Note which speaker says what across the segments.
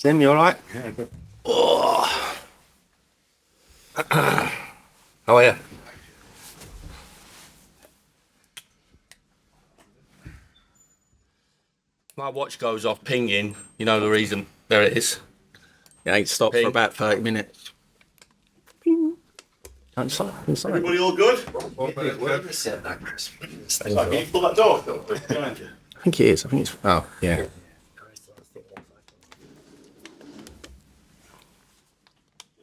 Speaker 1: Tim, you all right?
Speaker 2: Yeah, good.
Speaker 1: Oh. How are you? My watch goes off pinging. You know the reason. There it is.
Speaker 3: It ain't stopped
Speaker 1: Ping.
Speaker 3: for about 30 minutes.
Speaker 1: Inside.
Speaker 2: Everybody all good?
Speaker 1: Can you
Speaker 2: pull that door behind you?
Speaker 1: I think it is. I think it's. Oh, yeah.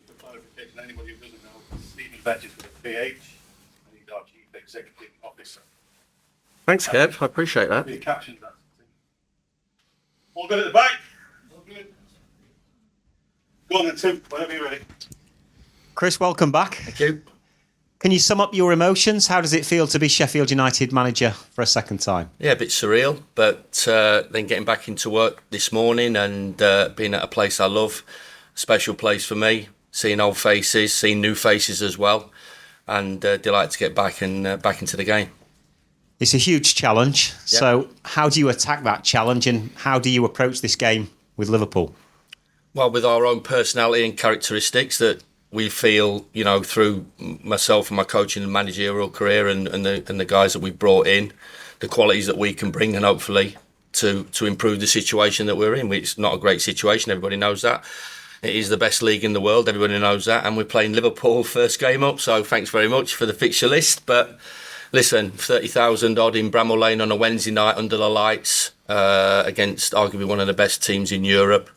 Speaker 2: For clarification, anybody who doesn't know, Stephen Bettis with a PH, and he's our Chief Executive Officer.
Speaker 3: Thanks, Kev. I appreciate that.
Speaker 2: The captions, that's the thing. All good at the back? All good. Go on then, Tim, whenever you're ready.
Speaker 4: Chris, welcome back.
Speaker 1: Thank you.
Speaker 4: Can you sum up your emotions? How does it feel to be Sheffield United manager for a second time?
Speaker 1: Yeah, a bit surreal, but then getting back into work this morning and being at a place I love, a special place for me, seeing old faces, seeing new faces as well, and delighted to get back and back into the game.
Speaker 4: It's a huge challenge.
Speaker 1: Yep.
Speaker 4: So how do you attack that challenge and how do you approach this game with Liverpool?
Speaker 1: Well, with our own personality and characteristics that we feel, you know, through myself and my coaching and managerial career and the guys that we've brought in, the qualities that we can bring and hopefully to improve the situation that we're in. It's not a great situation, everybody knows that. It is the best league in the world, everybody knows that, and we're playing Liverpool first game up, so thanks very much for the fixture list. But listen, 30,000 odd in Bramall Lane on a Wednesday night under the lights against arguably one of the best teams in Europe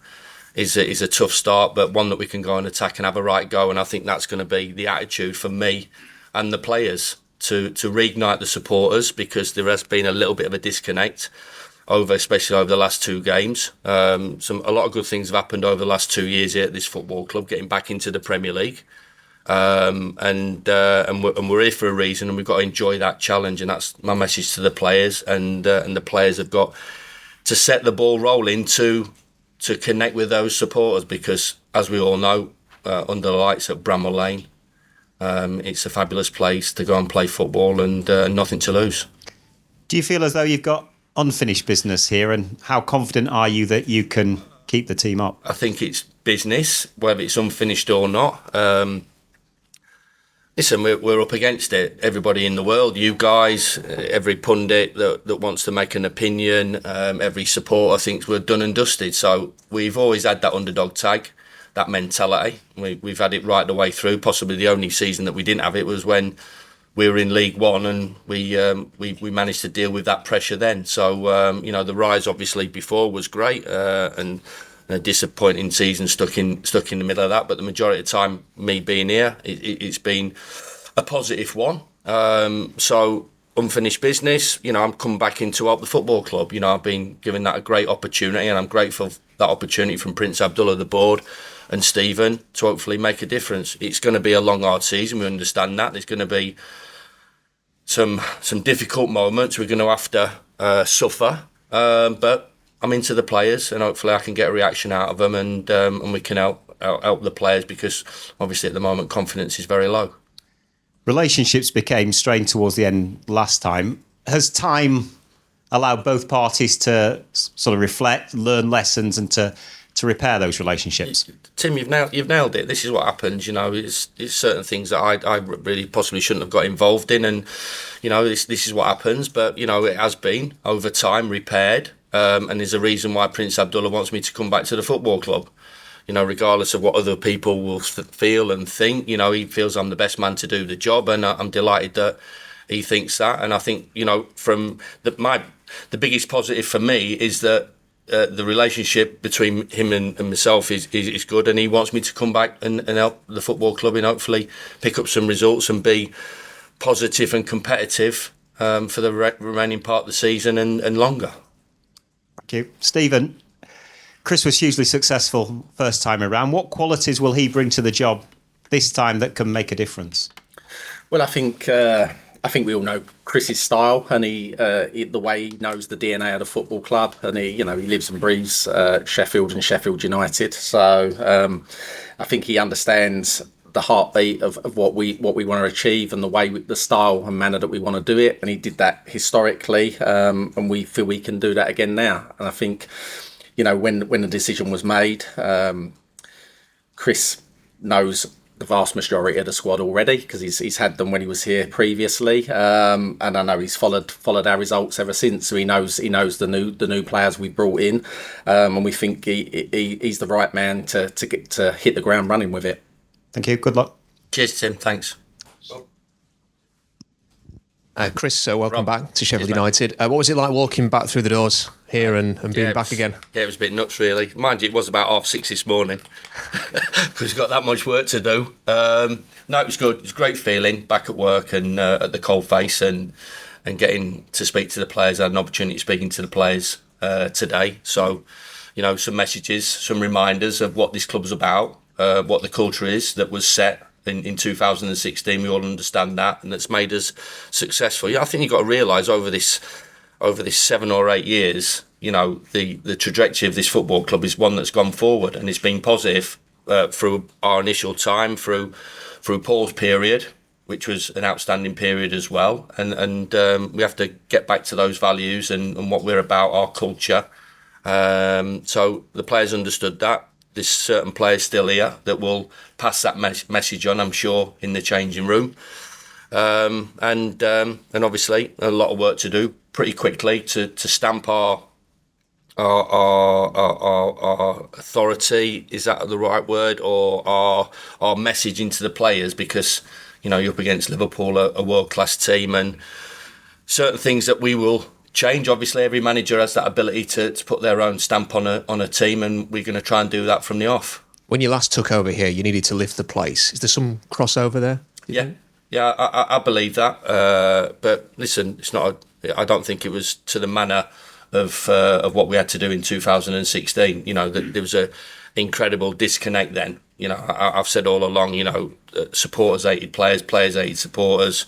Speaker 1: is a tough start, but one that we can go and attack and have a right go. And I think that's going to be the attitude for me and the players to reignite the supporters, because there has been a little bit of a disconnect especially over the last two games. A lot of good things have happened over the last 2 years here at this football club, getting back into the Premier League. And we're here for a reason, and we've got to enjoy that challenge. And that's my message to the players. And the players have got to set the ball rolling to connect with those supporters, because as we all know, under the lights at Bramall Lane, it's a fabulous place to go and play football and nothing to lose.
Speaker 4: Do you feel as though you've got unfinished business here, and how confident are you that you can keep the team up?
Speaker 1: I think it's business, whether it's unfinished or not. Listen, we're up against it. Everybody in the world, you guys, every pundit that wants to make an opinion, every supporter thinks we're done and dusted. So we've always had that underdog tag, that mentality. We've had it right the way through. Possibly the only season that we didn't have it was when we were in League One, and we managed to deal with that pressure then. So the rise obviously before was great, and a disappointing season stuck in the middle of that. But the majority of the time, me being here, it's been a positive one. So unfinished business. I'm coming back in to help the football club. I've been given that a great opportunity, and I'm grateful for that opportunity from Prince Abdullah, the board, and Stephen to hopefully make a difference. It's going to be a long, hard season. We understand that. There's going to be some difficult moments we're going to have to suffer, but I'm into the players, and hopefully I can get a reaction out of them, and we can help the players, because obviously at the moment confidence is very low.
Speaker 4: Relationships became strained towards the end last time. Has time allowed both parties to sort of reflect, learn lessons, and to repair those relationships?
Speaker 1: Tim, you've nailed it. This is what happens. It's certain things that I really possibly shouldn't have got involved in, and this is what happens. But it has been over time repaired. And there's a reason why Prince Abdullah wants me to come back to the football club. Regardless of what other people will feel and think, he feels I'm the best man to do the job, and I'm delighted that he thinks that. And I think, from the biggest positive for me is that the relationship between him and myself is good, and he wants me to come back and help the football club and hopefully pick up some results and be positive and competitive for the remaining part of the season and longer.
Speaker 4: Thank you. Stephen, Chris was hugely successful first time around. What qualities will he bring to the job this time that can make a difference?
Speaker 3: Well, I think we all know Chris's style, and the way he knows the DNA of the football club, and he lives and breathes Sheffield and Sheffield United. So I think he understands the heartbeat of what we want to achieve, and the style and manner that we want to do it. And he did that historically, and we feel we can do that again now. And I think when the decision was made, Chris knows the vast majority of the squad already because he's had them when he was here previously, and I know he's followed our results ever since. So he knows the new players we brought in, and we think he's the right man to get to hit the ground running with it.
Speaker 4: Thank you. Good luck.
Speaker 1: Cheers, Tim. Thanks.
Speaker 5: Chris, welcome
Speaker 1: Rob.
Speaker 5: back to Sheffield
Speaker 1: Cheers, mate.
Speaker 5: United. What was it like walking back through the doors here and being
Speaker 1: it
Speaker 5: back
Speaker 1: was-
Speaker 5: again?
Speaker 1: Yeah, it was a bit nuts, really. Mind you, it was about 6:30 this morning because we've got that much work to do. No, it was good. It was a great feeling back at work and at the cold face and getting to speak to the players. I had an opportunity speaking to the players today. So, some messages, some reminders of what this club's about, what the culture is that was set in 2016. We all understand that, and that's made us successful. Yeah, I think you've got to realise over this 7 or 8 years, the trajectory of this football club is one that's gone forward, and it's been positive through our initial time, through Paul's period, which was an outstanding period as well, and we have to get back to those values and what we're about, our culture. So the players understood that. There's certain players still here that will pass that message on, I'm sure, in the changing room. And obviously a lot of work to do pretty quickly to stamp our authority, is that the right word, or our message into the players, because you're up against Liverpool, a world-class team, and certain things that we will change. Obviously every manager has that ability to put their own stamp on a team, and we're going to try and do that from the off.
Speaker 5: When you last took over here, you needed to lift the place. Is there some crossover there?
Speaker 1: Yeah, I believe that. But listen, it's not. I don't think it was to the manner of what we had to do in 2016. There was a incredible disconnect then. I've said all along. Supporters hated players, players hated supporters.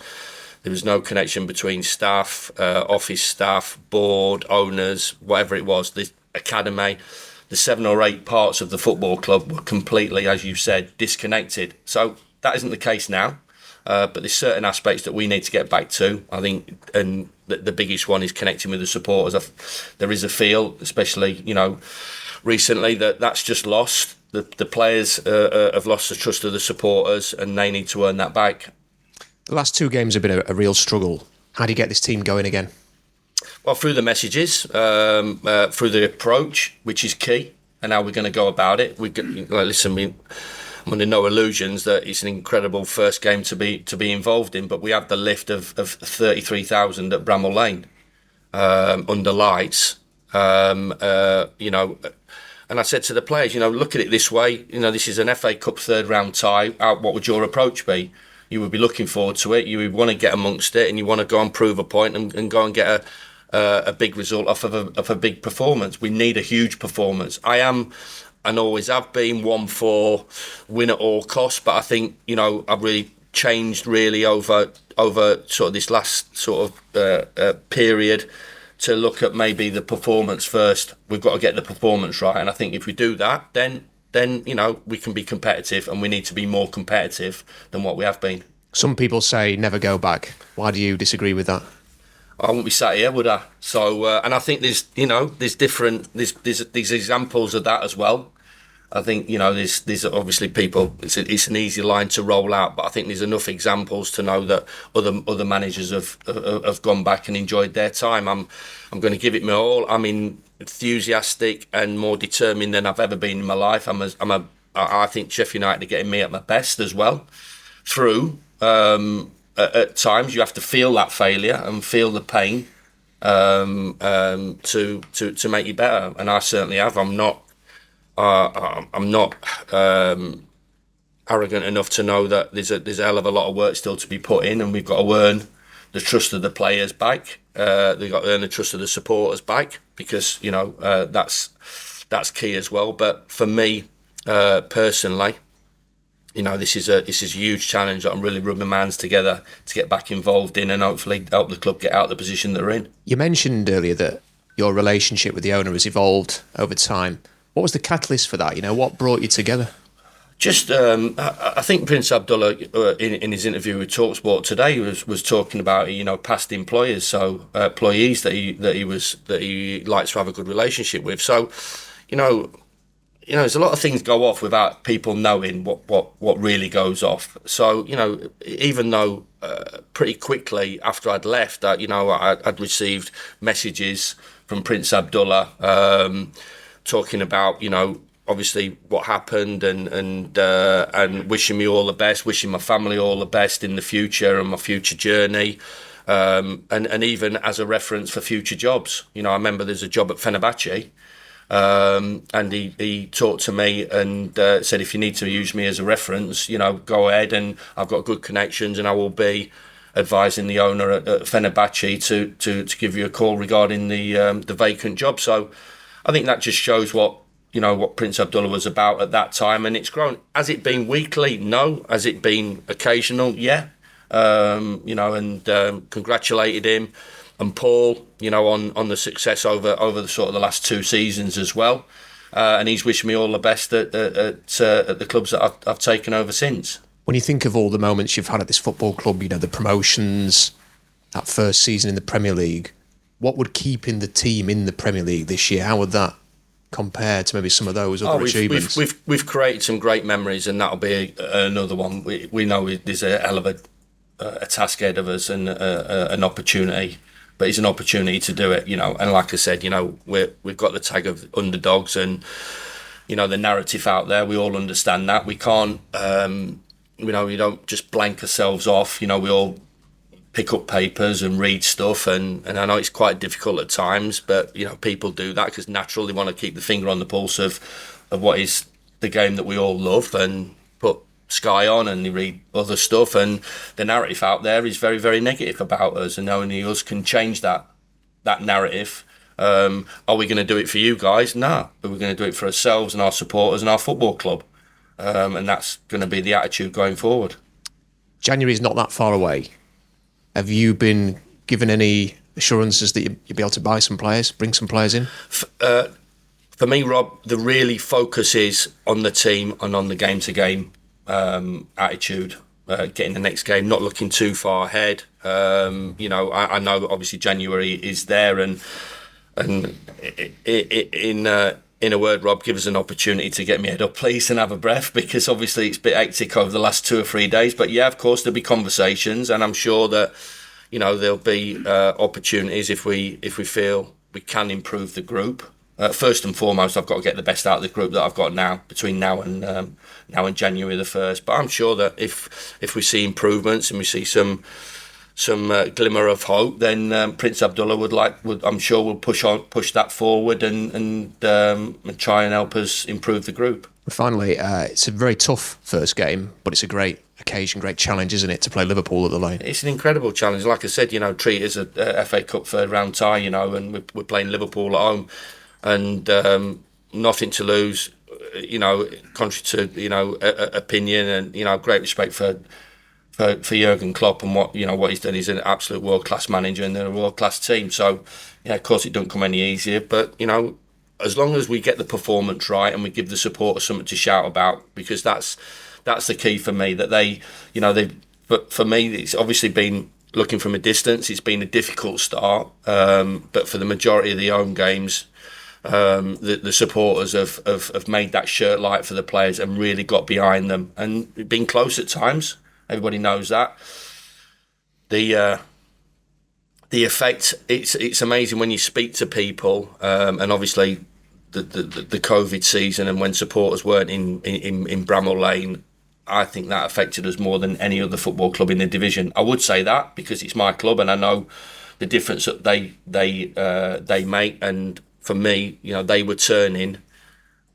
Speaker 1: There was no connection between staff, office staff, board, owners, whatever it was. The academy, the 7 or 8 parts of the football club were completely, as you said, disconnected. So that isn't the case now. But there's certain aspects that we need to get back to, I think, and the biggest one is connecting with the supporters. There is a feel, especially, recently, that's just lost. The players have lost the trust of the supporters, and they need to earn that back.
Speaker 5: The last 2 games have been a real struggle. How do you get this team going again?
Speaker 1: Well, through the messages, through the approach, which is key, and how we're going to go about it. I'm under no illusions that it's an incredible first game to be involved in, but we have the lift of 33,000 at Bramall Lane under lights. And I said to the players, look at it this way. This is an FA Cup third round tie. What would your approach be? You would be looking forward to it. You would want to get amongst it, and you want to go and prove a point and go and get a big result off of a big performance. We need a huge performance. I am, and always have been, one for win at all costs, but I think I've really changed over sort of this last sort of period to look at maybe the performance first. We've got to get the performance right, and I think if we do that, then we can be competitive, and we need to be more competitive than what we have been.
Speaker 5: Some people say never go back. Why do you disagree with that?
Speaker 1: I wouldn't be sat here, would I? So, and I think there's examples of that as well. I think there's obviously people. It's an easy line to roll out, but I think there's enough examples to know that other managers have gone back and enjoyed their time. I'm going to give it my all. I'm enthusiastic and more determined than I've ever been in my life. I think Sheffield United are getting me at my best as well. Through at times you have to feel that failure and feel the pain to make you better, and I certainly have. I'm not arrogant enough to know that there's a hell of a lot of work still to be put in, and we've got to earn the trust of the players back. They've got to earn the trust of the supporters back, because that's key as well. But for me personally, this is a huge challenge that I'm really rubbing my hands together to get back involved in, and hopefully help the club get out of the position they're in.
Speaker 5: You mentioned earlier that your relationship with the owner has evolved over time. What was the catalyst for that? What brought you together?
Speaker 1: Just, I think Prince Abdullah, in his interview with TalkSport today, was talking about past employers, so employees that he likes to have a good relationship with. So, there's a lot of things go off without people knowing what really goes off. So, even though pretty quickly after I'd left, that I'd received messages from Prince Abdullah talking about, obviously what happened and wishing me all the best, wishing my family all the best in the future and my future journey. And even as a reference for future jobs. I remember there's a job at Fenerbahce. And he talked to me and said, if you need to use me as a reference, go ahead, and I've got good connections and I will be advising the owner at Fenerbahce to give you a call regarding the vacant job. So I think that just shows what Prince Abdullah was about at that time, and it's grown. Has it been weekly? No. Has it been occasional? Yeah. Congratulated him and Paul, on the success over the sort of the last 2 seasons as well. And he's wished me all the best at the clubs that I've taken over since.
Speaker 5: When you think of all the moments you've had at this football club, the promotions, that first season in the Premier League, what would keeping the team in the Premier League this year? How would that compare to maybe some of those other achievements?
Speaker 1: We've created some great memories, and that'll be another one. We know there's a hell of a task ahead of us and an opportunity. But it's an opportunity to do it, And like I said, we've got the tag of underdogs, and the narrative out there. We all understand that. We can't, we don't just blank ourselves off. We all pick up papers and read stuff, and I know it's quite difficult at times. But people do that because naturally they want to keep the finger on the pulse of what is the game that we all love, and put Sky on and they read other stuff, and the narrative out there is very, very negative about us, and only us can change that narrative. Are we going to do it for you guys? No, but we're going to do it for ourselves and our supporters and our football club, and that's going to be the attitude going forward.
Speaker 5: January is not that far away. Have you been given any assurances that you'll be able to buy some players, bring some players in?
Speaker 1: For me, Rob, the really focus is on the team and on the game-to-game attitude, getting the next game, not looking too far ahead. I know obviously January is there, and in a word, Rob, give us an opportunity to get me head up, please, and have a breath, because obviously it's a bit hectic over the last 2 or 3 days. But yeah, of course there'll be conversations, and I'm sure that there'll be opportunities if we feel we can improve the group. First and foremost, I've got to get the best out of the group that I've got now between now and January the 1st. But I'm sure that if we see improvements and we see some glimmer of hope, then Prince Abdullah I'm sure will push that forward and try and help us improve the group.
Speaker 5: Finally, it's a very tough first game, but it's a great occasion, great challenge, isn't it, to play Liverpool at the Lane?
Speaker 1: It's an incredible challenge. Like I said, treat it as a FA Cup third round tie, and we're playing Liverpool at home. And nothing to lose, contrary to opinion, and great respect for Jurgen Klopp and what he's done. He's an absolute world class manager and they're a world class team. So of course it doesn't come any easier. But as long as we get the performance right and we give the supporters something to shout about, because that's the key for me. That but for me, it's obviously been looking from a distance. It's been a difficult start, but for the majority of the home games. The supporters have made that shirt light for the players and really got behind them, and been close at times. Everybody knows that. The effect, it's amazing when you speak to people, and obviously the COVID season, and when supporters weren't in Bramall Lane, I think that affected us more than any other football club in the division. I would say that because it's my club and I know the difference that they make. And for me, they were turning,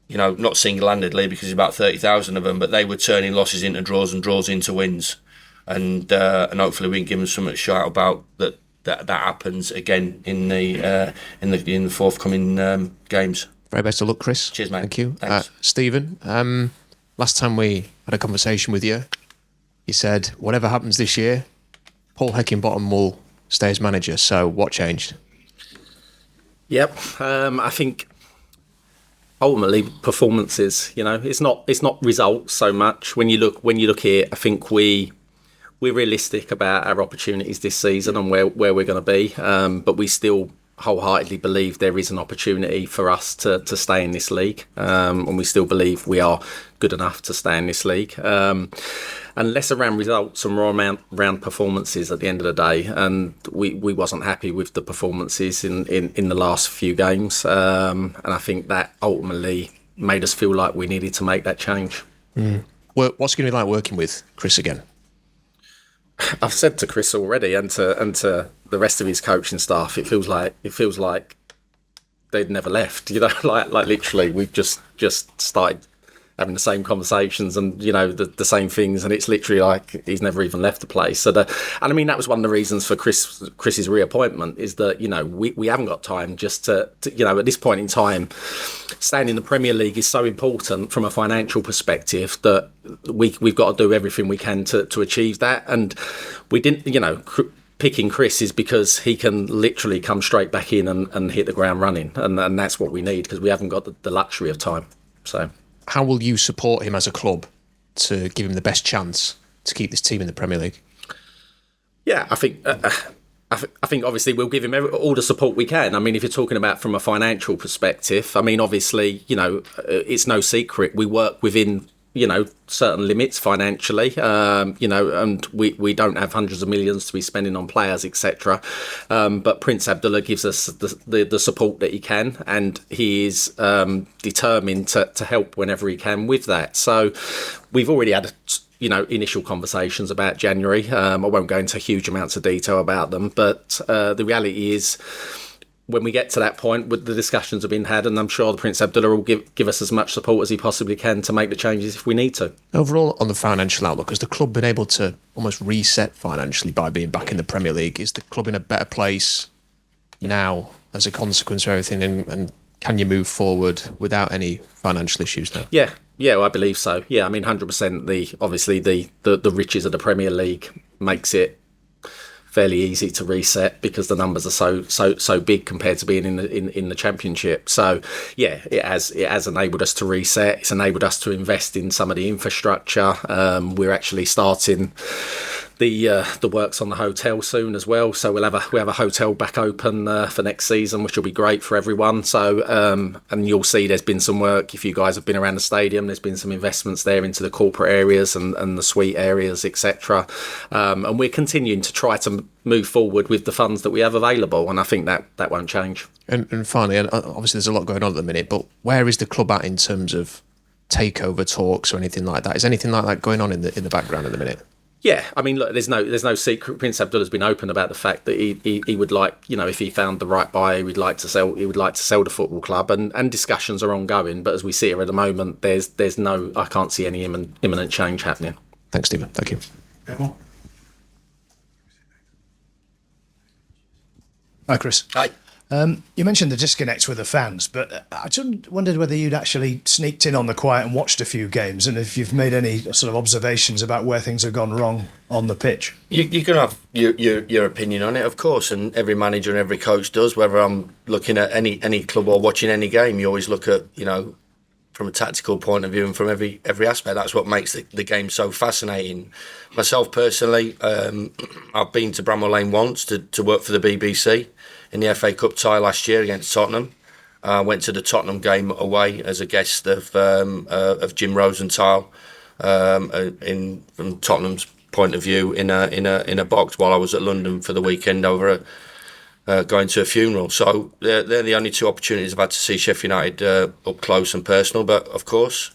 Speaker 1: not single-handedly because there's about 30,000 of them, but they were turning losses into draws and draws into wins, and hopefully we can give them something to shout about that happens again in the forthcoming games.
Speaker 5: Very best of luck, Chris.
Speaker 1: Cheers, mate.
Speaker 5: Thank you,
Speaker 1: Thanks.
Speaker 5: Stephen. Last time we had a conversation with you, you said whatever happens this year, Paul Heckingbottom will stay as manager. So what changed?
Speaker 3: Yep, I think ultimately performances. It's not results so much. When you look here, I think we're realistic about our opportunities this season and where we're going to be. But we still wholeheartedly believe there is an opportunity for us to stay in this league, and we still believe we are good enough to stay in this league. And less around results and more around performances at the end of the day. And we wasn't happy with the performances in the last few games, and I think that ultimately made us feel like we needed to make that change.
Speaker 5: Well, what's it going to be like working with Chris again?
Speaker 3: I've said to Chris already, and to the rest of his coaching staff, it feels like they'd never left. You know, like literally, we've just started having the same conversations and, you know, the same things, and it's literally like he's never even left the place. So and I mean, that was one of the reasons for Chris's reappointment, is that, you know, we haven't got time just to, you know, at this point in time, staying in the Premier League is so important from a financial perspective that we've got to do everything we can to achieve that. And we didn't, you know, picking Chris is because he can literally come straight back in and hit the ground running, and that's what we need, because we haven't got the luxury of time. So
Speaker 5: how will you support him as a club to give him the best chance to keep this team in the Premier League?
Speaker 3: Yeah, I think obviously we'll give him all the support we can. I mean, if you're talking about from a financial perspective, I mean, obviously, you know, it's no secret we work within, you know, certain limits financially, you know, and we don't have hundreds of millions to be spending on players, etc. But Prince Abdullah gives us the support that he can, and he is determined to help whenever he can with that. So we've already had, you know, initial conversations about January. I won't go into huge amounts of detail about them, but the reality is, when we get to that point, the discussions have been had, and I'm sure the Prince Abdullah will give us as much support as he possibly can to make the changes if we need to.
Speaker 5: Overall, on the financial outlook, has the club been able to almost reset financially by being back in the Premier League? Is the club in a better place now as a consequence of everything, and can you move forward without any financial issues now?
Speaker 3: Yeah, I believe so. Yeah, I mean, 100%. Obviously the riches of the Premier League makes it fairly easy to reset, because the numbers are so big compared to being in the Championship. So yeah, it has enabled us to reset. It's enabled us to invest in some of the infrastructure. We're actually starting the works on the hotel soon as well. So we have a hotel back open for next season, which will be great for everyone. So and you'll see there's been some work. If you guys have been around the stadium, there's been some investments there into the corporate areas and the suite areas, etc. And we're continuing to try to move forward with the funds that we have available, and I think that won't change.
Speaker 5: And finally, and obviously there's a lot going on at the minute, but where is the club at in terms of takeover talks or anything like that? Is anything like that going on in the background at the minute?
Speaker 3: Yeah, I mean, look, there's no secret. Prince Abdullah's been open about the fact that he would like, you know, if he found the right buyer, he would like to sell the football club, and discussions are ongoing. But as we see here at the moment, I can't see any imminent change happening.
Speaker 5: Thanks, Stephen. Thank you.
Speaker 6: Hi, Chris.
Speaker 1: Hi.
Speaker 6: You mentioned the disconnect with the fans, but I just wondered whether you'd actually sneaked in on the quiet and watched a few games, and if you've made any sort of observations about where things have gone wrong on the pitch.
Speaker 1: You can have your opinion on it, of course, and every manager and every coach does. Whether I'm looking at any club or watching any game, you always look at, you know, from a tactical point of view and from every aspect. That's what makes the game so fascinating. Myself personally, I've been to Bramall Lane once to work for the BBC in the FA Cup tie last year against Tottenham. I went to the Tottenham game away as a guest of Jim Rosenthal, from Tottenham's point of view, in a box while I was at London for the weekend over going to a funeral. So they're the only two opportunities I've had to see Sheffield United up close and personal. But of course,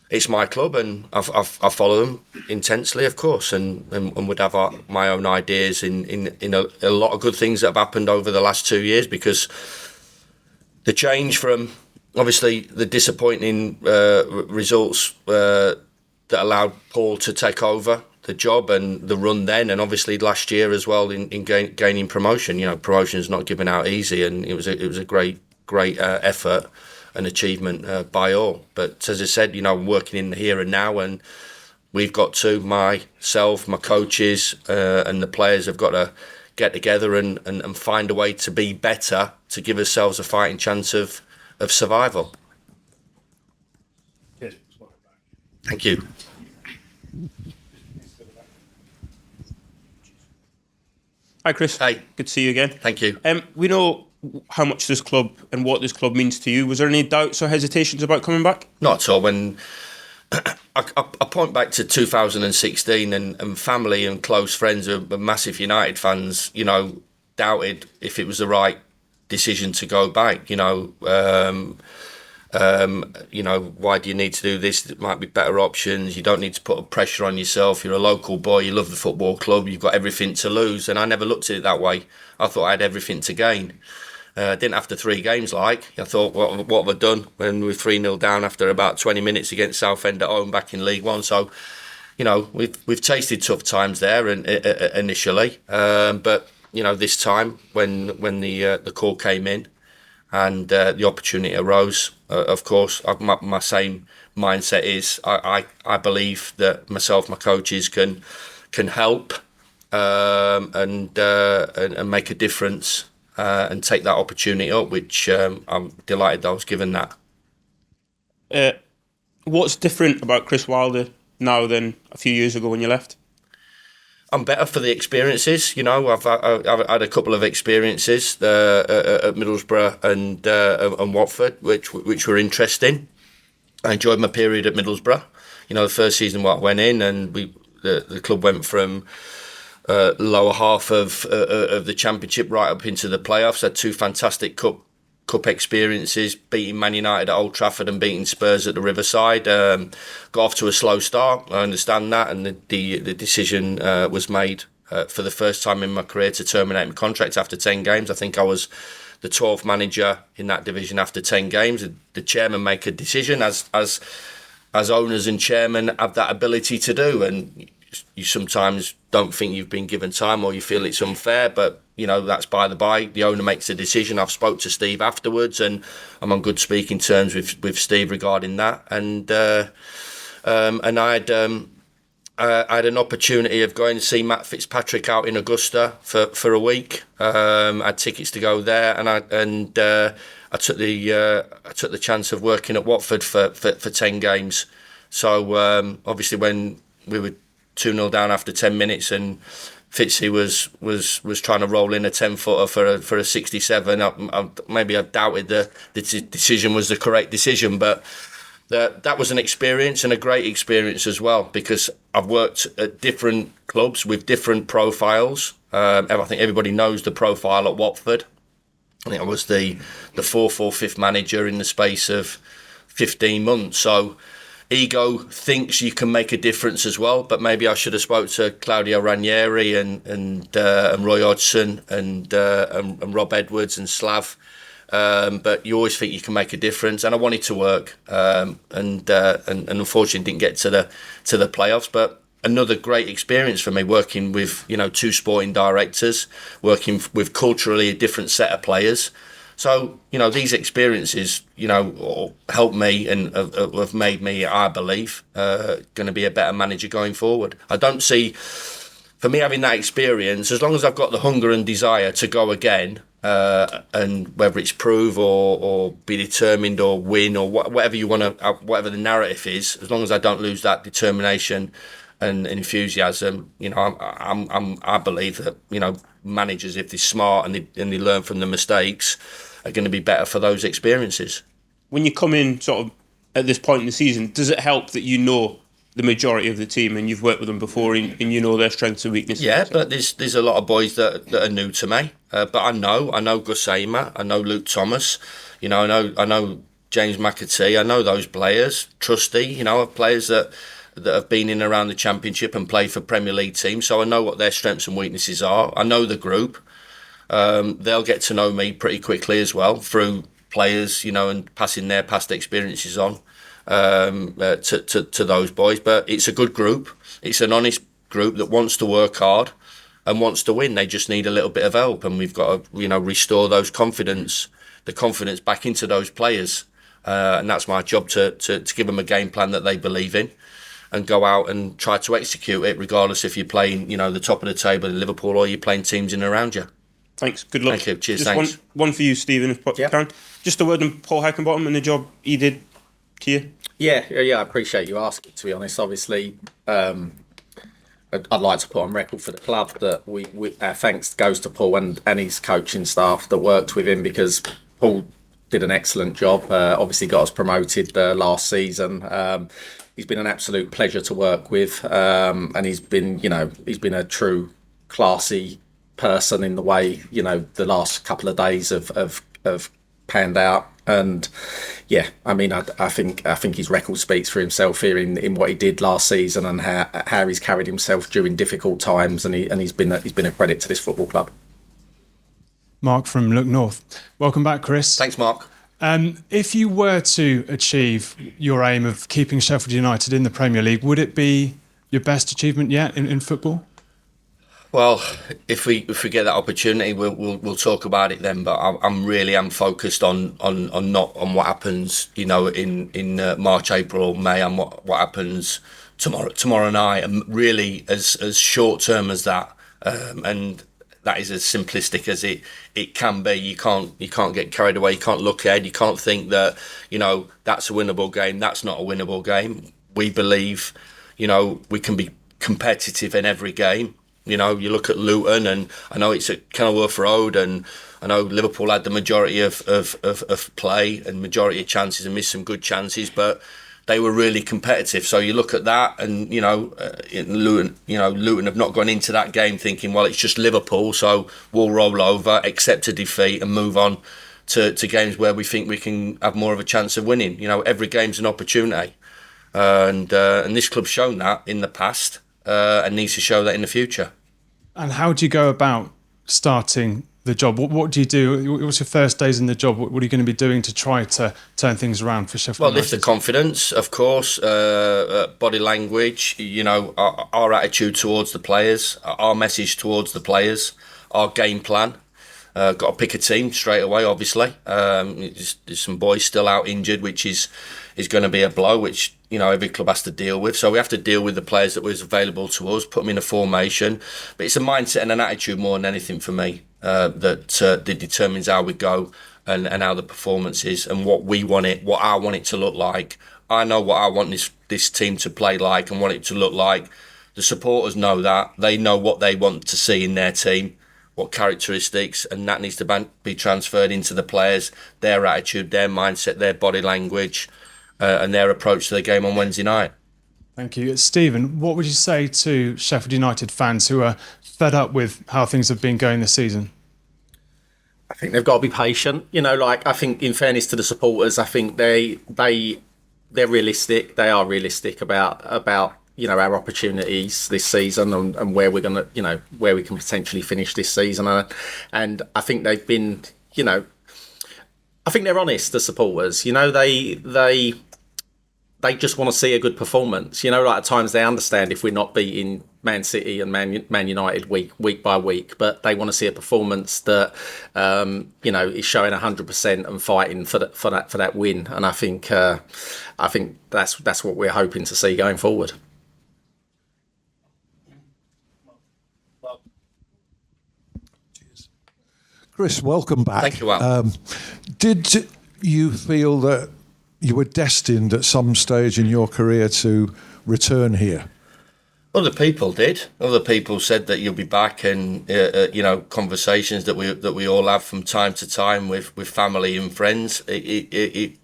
Speaker 1: it's my club, and I follow them intensely, of course, and would have my own ideas in a lot of good things that have happened over the last 2 years, because the change from obviously the disappointing results that allowed Paul to take over the job and the run then, and obviously last year as well in gaining promotion. You know, promotion is not given out easy, and it was a great effort and achievement by all. But as I said, you know, I'm working in the here and now, and we've got to, myself, my coaches, and the players have got to get together and find a way to be better, to give ourselves a fighting chance of survival.
Speaker 6: Cheers.
Speaker 1: Thank you.
Speaker 7: Hi, Chris.
Speaker 1: Hi.
Speaker 7: Good to see you again.
Speaker 1: Thank you.
Speaker 7: We know how much this club and what this club means to you. Was there any doubts or hesitations about coming back?
Speaker 1: Not at all. When I point back to 2016 and family and close friends who are massive United fans, doubted if it was the right decision to go back. Why do you need to do this? There might be better options. You don't need to put a pressure on yourself. You're a local boy. You love the football club. You've got everything to lose. And I never looked at it that way. I thought I had everything to gain. Didn't after 3 games I thought, what have I done when we're 3-0 down after about 20 minutes against Southend at home back in League One? So, we've tasted tough times there and initially, but this time when the call came in and the opportunity arose, of course, my same mindset is I believe that myself, my coaches can help and make a difference. And take that opportunity up, which I'm delighted that I was given that.
Speaker 7: What's different about Chris Wilder now than a few years ago when you left?
Speaker 1: I'm better for the experiences. I've had a couple of experiences at Middlesbrough and Watford, which were interesting. I enjoyed my period at Middlesbrough. The first season I went in, and the club went from lower half of the championship right up into the playoffs. Had 2 fantastic cup experiences, beating Man United at Old Trafford and beating Spurs at the Riverside. Got off to a slow start. I understand that, and the decision was made for the first time in my career to terminate my contract after 10 games. I think I was the 12th manager in that division after 10 games. The chairman make a decision as owners and chairmen have that ability to do, and you sometimes don't think you've been given time or you feel it's unfair, but that's by the by. The owner makes a decision. I've spoke to Steve afterwards, and I'm on good speaking terms with Steve regarding that. And I had an opportunity of going to see Matt Fitzpatrick out in Augusta for a week. I had tickets to go there, and I took the chance of working at Watford for 10 games. So obviously when we were 2-0 down after 10 minutes and Fitzy was trying to roll in a 10-footer for a 67. Maybe I doubted the decision was the correct decision, but that was an experience and a great experience as well, because I've worked at different clubs with different profiles. I think everybody knows the profile at Watford. I think I was the 4th or 5th manager in the space of 15 months. So ego thinks you can make a difference as well, but maybe I should have spoke to Claudio Ranieri and Roy Hodgson and Rob Edwards and Slav. But you always think you can make a difference, and I wanted to work, and unfortunately didn't get to the playoffs. But another great experience for me, working with 2 sporting directors, working with culturally a different set of players. So, these experiences, helped me and have made me, I believe, going to be a better manager going forward. I don't see, for me, having that experience, as long as I've got the hunger and desire to go again, and whether it's prove or be determined or win or whatever you want to, whatever the narrative is, as long as I don't lose that determination and enthusiasm, I believe that, managers, if they're smart and they learn from the mistakes, are going to be better for those experiences.
Speaker 7: When you come in sort of at this point in the season, does it help that you know the majority of the team and you've worked with them before and you know their strengths and weaknesses?
Speaker 1: Yeah, but there's a lot of boys that are new to me. But I know Gus Aimer, I know Luke Thomas, I know James McAtee, I know those players, Trusty, players that have been in around the Championship and played for Premier League teams, so I know what their strengths and weaknesses are. I know the group. They'll get to know me pretty quickly as well through players, and passing their past experiences on to those boys. But it's a good group. It's an honest group that wants to work hard and wants to win. They just need a little bit of help, and we've got to, restore the confidence back into those players. And that's my job to give them a game plan that they believe in, and go out and try to execute it, regardless if you're playing, the top of the table in Liverpool or you're playing teams in and around you.
Speaker 7: Thanks. Good luck.
Speaker 1: Thank you. Cheers.
Speaker 7: Just
Speaker 1: thanks.
Speaker 7: One for you, Stephen, if you can. Just a word on Paul Heckingbottom and the job he did to you.
Speaker 3: Yeah, I appreciate you asking, to be honest. Obviously, I'd like to put on record for the club that we our thanks goes to Paul and his coaching staff that worked with him, because Paul did an excellent job. Obviously got us promoted last season. He's been an absolute pleasure to work with, and he's been a true classy person in the way the last couple of days have panned out. And yeah, I mean, I think his record speaks for himself here in what he did last season and how he's carried himself during difficult times, and he's been a credit to this football club.
Speaker 8: Mark from Look North. Welcome back, Chris.
Speaker 1: Thanks, Mark.
Speaker 8: If you were to achieve your aim of keeping Sheffield United in the Premier League, would it be your best achievement yet in football?
Speaker 1: Well, if we get that opportunity, we'll talk about it then. But I'm focused on what happens, in March, April, May, and what happens tomorrow night, and really as short term as that. And that is as simplistic as it can be. You can't get carried away. You can't look ahead. You can't think that that's a winnable game. That's not a winnable game. We believe we can be competitive in every game. You look at Luton, and I know it's at Kenilworth Road, and I know Liverpool had the majority of play and majority of chances and missed some good chances, but they were really competitive. So you look at that, and Luton have not gone into that game thinking, well, it's just Liverpool, so we'll roll over, accept a defeat, and move on to games where we think we can have more of a chance of winning. Every game's an opportunity, and this club's shown that in the past. And needs to show that in the future.
Speaker 8: And how do you go about starting the job? What do you do? What's your first days in the job? What are you going to be doing to try to turn things around for Sheffield United?
Speaker 1: Well, lift the confidence, of course, body language, our attitude towards the players, our message towards the players, our game plan. Got to pick a team straight away, obviously. There's some boys still out injured, which is going to be a blow, which every club has to deal with. So we have to deal with the players that was available to us, put them in a formation. But it's a mindset and an attitude more than anything for me that determines how we go and how the performance is and what I want it to look like. I know what I want this team to play like and want it to look like. The supporters know that. They know what they want to see in their team, what characteristics, and that needs to be transferred into the players, their attitude, their mindset, their body language, and their approach to the game on Wednesday night.
Speaker 8: Thank you. Stephen, what would you say to Sheffield United fans who are fed up with how things have been going this season?
Speaker 3: I think they've got to be patient. I think in fairness to the supporters, I think they're realistic. They are realistic about our opportunities this season and where we're going to, where we can potentially finish this season. And I think they've been, I think they're honest, the supporters. They just want to see a good performance. At times they understand if we're not beating Man City and Man United week by week, but they want to see a performance that is showing 100% and fighting for that win. And I think that's what we're hoping to see going forward.
Speaker 9: Chris, welcome back.
Speaker 1: Thank you, Al.
Speaker 9: Did you feel that you were destined at some stage in your career to return here?
Speaker 1: Other people did. Other people said that you'll be back, and conversations that we all have from time to time with family and friends. You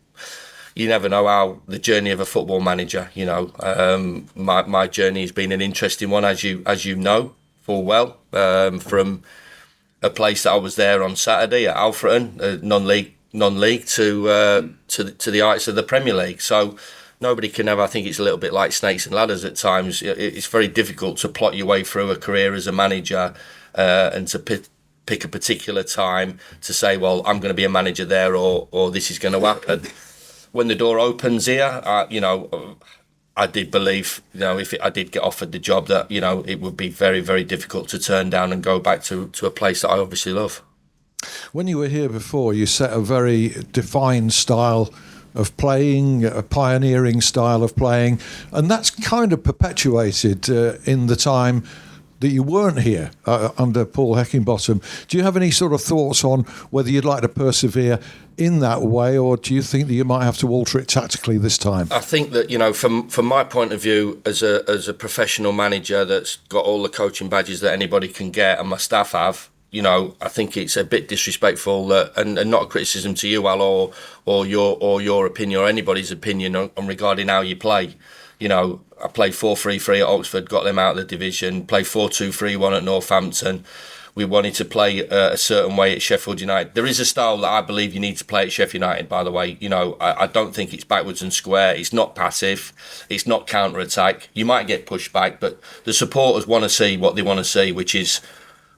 Speaker 1: never know how the journey of a football manager. My journey has been an interesting one, as you know full well, from a place that I was there on Saturday at Alfreton, non-league to the heights of the Premier League. So nobody can ever. I think it's a little bit like snakes and ladders at times. It's very difficult to plot your way through a career as a manager and to pick a particular time to say, well, I'm going to be a manager there, or this is going to happen. When the door opens here, I did believe, if I did get offered the job, that it would be very, very difficult to turn down and go back to a place that I obviously love.
Speaker 9: When you were here before, you set a very defined style of playing, a pioneering style of playing, and that's kind of perpetuated in the time that you weren't here under Paul Heckingbottom. Do you have any sort of thoughts on whether you'd like to persevere in that way, or do you think that you might have to alter it tactically this time?
Speaker 1: I think that, from my point of view, as a professional manager that's got all the coaching badges that anybody can get, and my staff have, I think it's a bit disrespectful that, and not a criticism to you, Al, or your opinion or anybody's opinion on regarding how you play. I played 4-3-3 at Oxford, got them out of the division. Played 4-2-3-1 at Northampton. We wanted to play a certain way at Sheffield United. There is a style that I believe you need to play at Sheffield United, by the way. I don't think it's backwards and square. It's not passive. It's not counter-attack. You might get pushed back, but the supporters want to see what they want to see, which is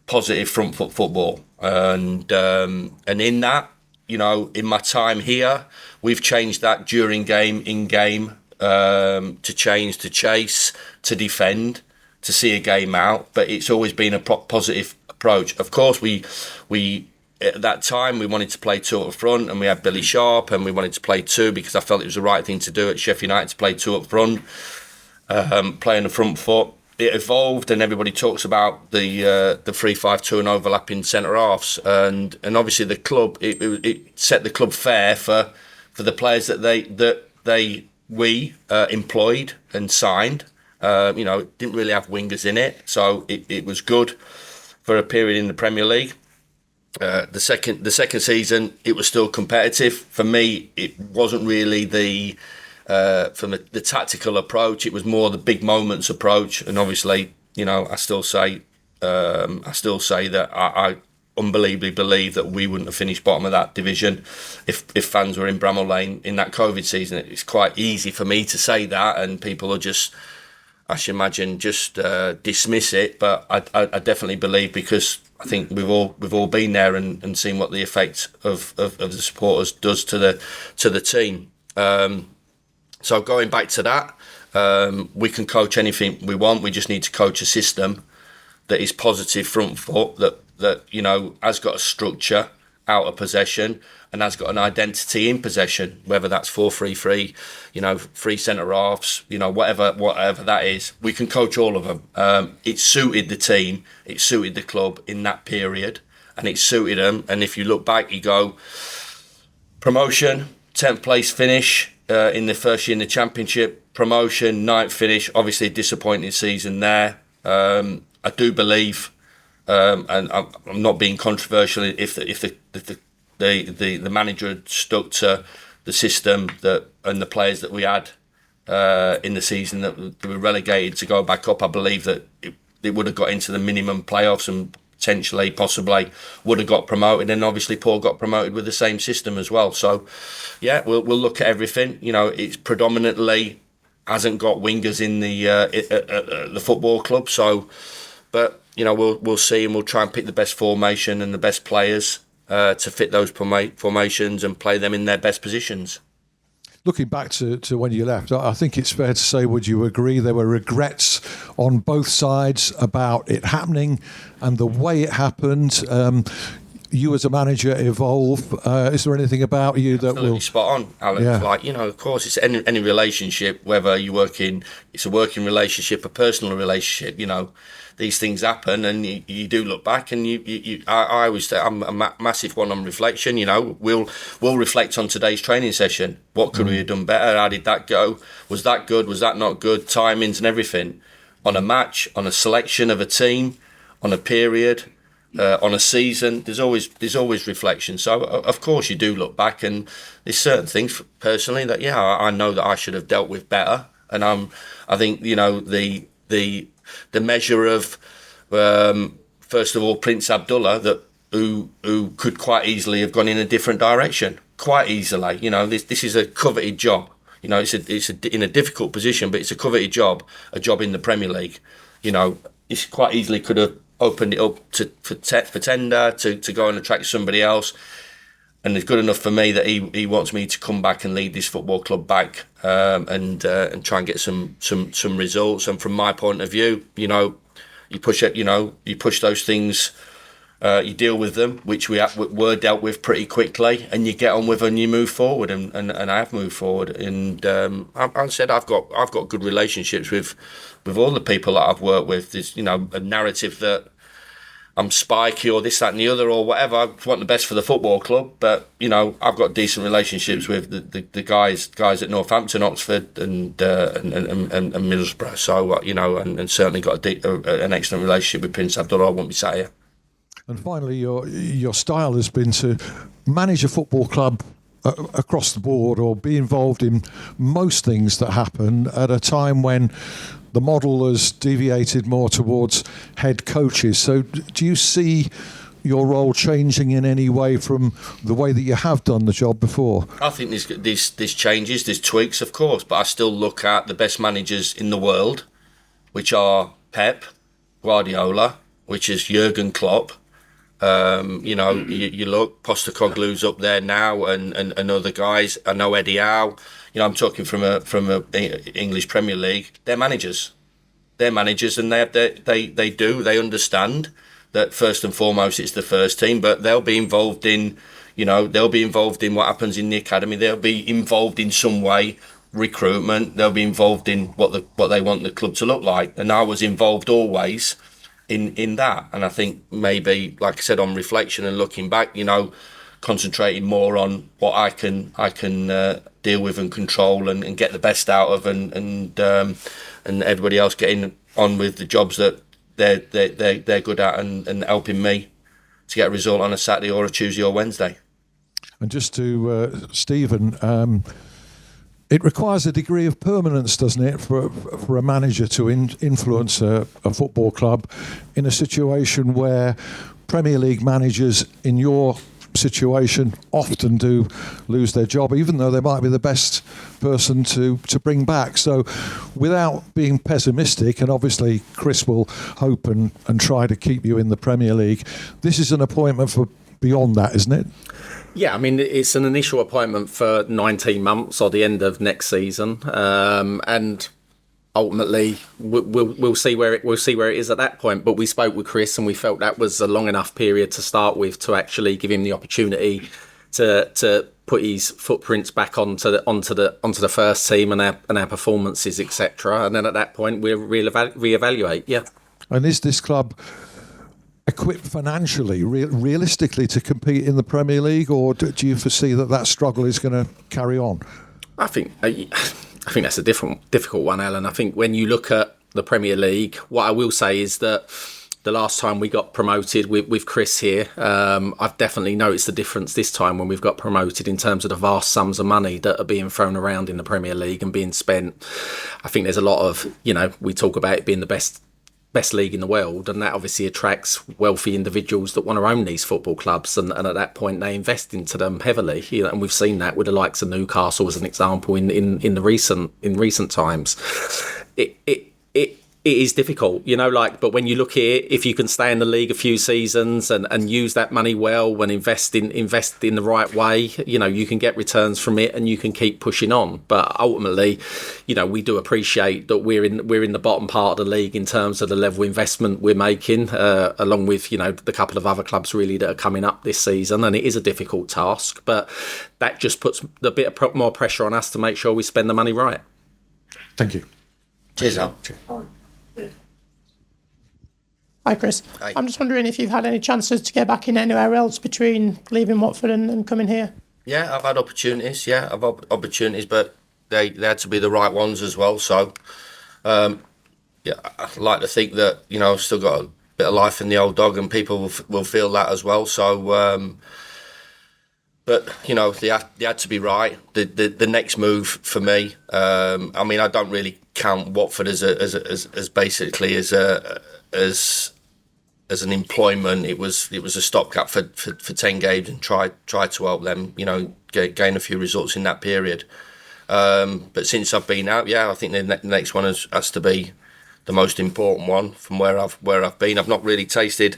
Speaker 1: positive front foot football. And in that, in my time here, we've changed that during game, in game, to change, to chase, to defend, to see a game out. But it's always been a positive approach. Of course, we at that time we wanted to play two up front, and we had Billy Sharp, and we wanted to play two because I felt it was the right thing to do at Sheffield United, to play two up front, playing the front foot. It evolved, and everybody talks about the 3-5-2 and overlapping centre halves, and obviously the club it set the club fair for the players that we employed and signed. It didn't really have wingers in it, so it was good for a period in the Premier League. The second season, it was still competitive. For me, it wasn't really from the tactical approach. It was more the big moments approach, and obviously, I still say that I unbelievably believe that we wouldn't have finished bottom of that division if fans were in Bramall Lane in that COVID season. It's quite easy for me to say that, and people will just, I should imagine, just dismiss it. But I definitely believe, because I think we've all been there and seen what the effect of the supporters does to the team. So going back to that, we can coach anything we want. We just need to coach a system that is positive front foot, that has got a structure out of possession and has got an identity in possession, whether that's 4-3-3, three centre halves, whatever that is. We can coach all of them. It suited the team, it suited the club in that period, and it suited them. And if you look back, you go promotion, 10th place finish in the first year in the Championship, promotion, 9th finish, obviously a disappointing season there. I do believe, and I'm not being controversial, if the manager had stuck to the system and the players that we had in the season that were relegated to go back up, I believe that it would have got into the minimum playoffs and potentially, possibly, would have got promoted. And obviously Paul got promoted with the same system as well. So, yeah, we'll look at everything. It's predominantly hasn't got wingers in the football club. So, but we'll see, and we'll try and pick the best formation and the best players to fit those formations and play them in their best positions.
Speaker 9: Looking back to when you left, I think it's fair to say, would you agree, there were regrets on both sides about it happening and the way it happened? You as a manager evolve. Is there anything about you that
Speaker 1: Absolutely
Speaker 9: will...
Speaker 1: spot on, Alex.
Speaker 9: Yeah.
Speaker 1: Of course, it's any relationship, whether it's a working relationship, a personal relationship, these things happen, and you do look back, and I always say I'm a massive one on reflection. We'll reflect on today's training session. What could we have done better? How did that go? Was that good? Was that not good? Timings and everything on a match, on a selection of a team, on a period, on a season. There's always reflection. So of course you do look back, and there's certain things personally that I know that I should have dealt with better. And I think the measure of first of all Prince Abdullah, who could quite easily have gone in a different direction, quite easily. This is a coveted job. It's in a difficult position, but it's a coveted job, a job in the Premier League. It's quite easily could have opened it up for tender to go and attract somebody else. And it's good enough for me that he wants me to come back and lead this football club back and try and get some results. And from my point of view, you push it, you push those things You deal with them, which were dealt with pretty quickly, and you get on with and you move forward. And I have moved forward. And I said I've got good relationships with all the people that I've worked with. There's a narrative that I'm spiky or this, that, and the other or whatever. I want the best for the football club, but I've got decent relationships with the guys at Northampton, Oxford, and Middlesbrough. So and certainly got an excellent relationship with Prince Abdullah. I won't be sat here.
Speaker 9: And finally, your style has been to manage a football club across the board, or be involved in most things that happen at a time when the model has deviated more towards head coaches. So do you see your role changing in any way from the way that you have done the job before?
Speaker 1: I think there's changes, there's tweaks, of course, but I still look at the best managers in the world, which are Pep, Guardiola, which is Jurgen Klopp. You look, Postecoglou's up there now, and other guys. I know Eddie Howe. I'm talking from a English Premier League. They're managers, and they understand that first and foremost it's the first team, but they'll be involved in, what happens in the academy. They'll be involved in some way, recruitment. They'll be involved in what they want the club to look like, and I was involved always in that. And I think maybe, like I said, on reflection and looking back, concentrating more on what I can deal with and control and get the best out of, and everybody else getting on with the jobs that they're good at, and helping me to get a result on a Saturday or a Tuesday or Wednesday.
Speaker 9: And just to Stephen, it requires a degree of permanence, doesn't it, for a manager to influence a football club in a situation where Premier League managers in your situation often do lose their job, even though they might be the best person to bring back. So without being pessimistic, and obviously Chris will hope and try to keep you in the Premier League, this is an appointment for beyond that, isn't it?
Speaker 3: Yeah, I mean, it's an initial appointment for 19 months or the end of next season, and ultimately we'll see where it is at that point. But we spoke with Chris, and we felt that was a long enough period to start with to actually give him the opportunity to put his footprints back onto the first team and our performances, etc. And then at that point we'll reevaluate. Yeah.
Speaker 9: And is this club equipped financially, realistically, to compete in the Premier League, or do you foresee that struggle is going to carry on? I
Speaker 3: think that's a difficult one, Alan. I think when you look at the Premier League, what I will say is that the last time we got promoted with Chris here, I've definitely noticed the difference this time when we've got promoted in terms of the vast sums of money that are being thrown around in the Premier League and being spent. I think there's a lot of, we talk about it being the best league in the world, and that obviously attracts wealthy individuals that want to own these football clubs, and at that point they invest into them heavily, and we've seen that with the likes of Newcastle as an example in recent times. It is difficult, but when you look here, if you can stay in the league a few seasons and use that money well and invest in the right way, you can get returns from it and you can keep pushing on. But ultimately, we do appreciate that we're in the bottom part of the league in terms of the level of investment we're making, along with, the couple of other clubs really that are coming up this season. And it is a difficult task, but that just puts a bit of more pressure on us to make sure we spend the money right.
Speaker 9: Thank you.
Speaker 1: Cheers, Al.
Speaker 10: Hi, Chris.
Speaker 1: Hi.
Speaker 10: I'm just wondering if you've had any chances to get back in anywhere else between leaving Watford and coming here.
Speaker 1: Yeah, I've had opportunities. But they had to be the right ones as well. So, I like to think that I've still got a bit of life in the old dog, and people will feel that as well. So, but they had to be right. The next move for me. I don't really count Watford as basically as an employment. It was a stopgap for 10 games and try to help them, gain a few results in that period. But since I've been out, I think the next one has to be the most important one from where I've been. I've not really tasted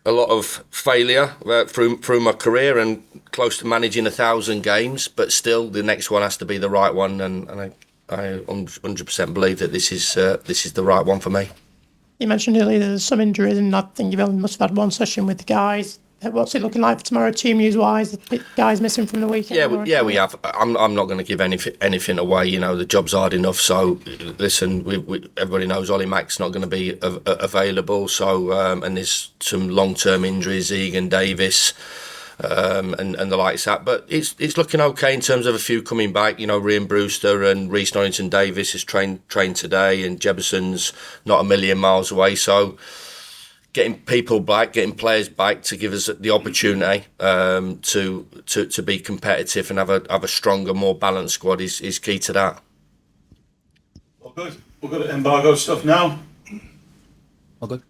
Speaker 1: a lot of failure through my career, and close to managing 1,000 games, but still the next one has to be the right one, and I 100% believe that this is the right one for me.
Speaker 10: You mentioned earlier there's some injuries, and I think you must have had one session with the guys. What's it looking like for tomorrow, team news wise? The guys missing from the weekend?
Speaker 1: We have. I'm not going to give anything away. You know, the job's hard enough. So listen, everybody knows Ollie Mack's not going to be available. So and there's some long-term injuries, Egan, Davis, and the likes of that. But it's looking okay in terms of a few coming back. You know, Ryan Brewster and Reece Norrington Davis is trained today, and Jebuson's not a million miles away. So getting people back, getting players back to give us the opportunity to be competitive and have a stronger, more balanced squad is key to that.
Speaker 2: All good. We'll go to embargo stuff now.
Speaker 4: All good.